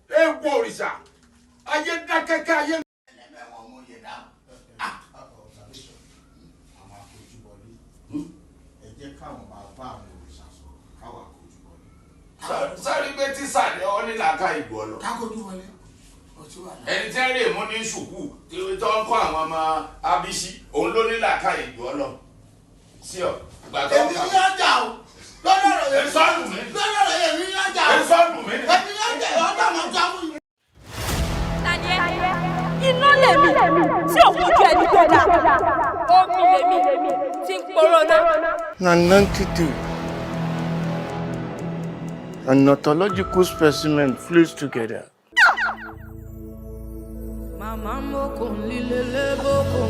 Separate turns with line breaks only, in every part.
Ewo òrìṣà. Ayé dákẹ́kẹ́ ayé. Sáré gbé tí sàlẹ̀ ọ ní làákà ìgbọ́ lọ.
Kákojú wọlé.
Ẹni tí ń rè mú ní ṣùkú tí ó ń kọ́ àwọn ọmọ abíṣí òun ló ní làákà ìgbọ́ lọ. Sí ọ.
Èmi ní ọjà o. Lọ́dọ̀ rẹ̀ yẹn.
Sọ́ọ̀nù mi.
Lọ́dọ̀ rẹ̀ yẹn ní ọjà o.
Sọ́ọ̀nù mi.
Èmi ní ọjà ọjà mọ̀ jáwé.
Tani ẹ? Iná lèmi tí òun ojú ẹni tó dáa. Omi lèmi tí ń poró náà.
Non-entity. An ontological specimen fused together.
Mama moko lilele boko.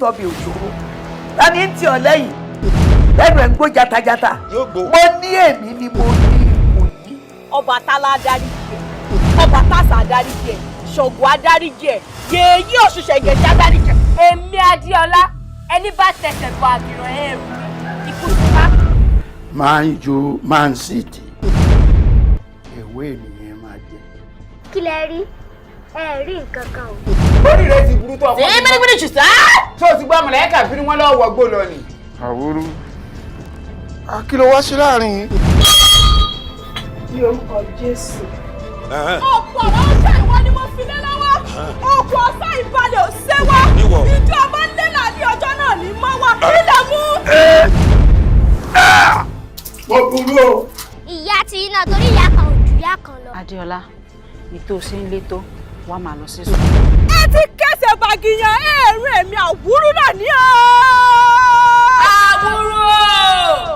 Tọ́bi òjòrò tani ń tì ọ́ lẹ́yìn lẹ́nu ẹ̀ ń gbó jatajata mo ní èmi ni mo ní ipò yìí.
Ọbàtálá adarí jẹ Ọbàtásá adarí jẹ Ṣàngó adarí jẹ Yèyí Ọ̀ṣunṣẹ̀gẹ̀ṣẹ̀ adarí jẹ èmi Adéọlá ẹni bá tẹsẹ̀ bọ àgìràn ẹ̀rù ikú ti pa.
Man U Man City èwe ènìyàn máa jẹ.
Kí lẹ rí? Ẹ rí nǹkan kan o.
Orí rẹ̀ ti burú tó ọkọ.
Ṣé mẹ́rẹ́mẹ́rẹ́ jù sá?
Ṣé o ti gbọ́ mọ̀lẹ́kà bí wọ́n lọ́wọ́ wọgbó lọ ni?
Àwúrú. Kí ló wá sí láàrin yìí?
Ní orúkọ Jésù.
Ọ̀pọ̀ ọ̀rọ̀ ọ̀ṣẹ́ ìwọ ni mo fi lé lọ́wọ́. Ọkọ̀ ọ̀sán ìbalẹ̀ ò ṣe wá. Ìjọ ọmọ ńlẹ́là ní ọjọ́ náà ní mọ́ wá. Ilẹ̀ mú.
Mo burú o.
Ìyá ti iná torí ìyá kan ò ju ìyá kan lọ.
Adéọlá, ìtò ṣe ń létó, wá máa lọ sí sùn.
Ẹ ti kẹsẹ̀ bàgìyàn ẹ̀rín èmi Àwúrú náà ní ọ́. Àwúrú!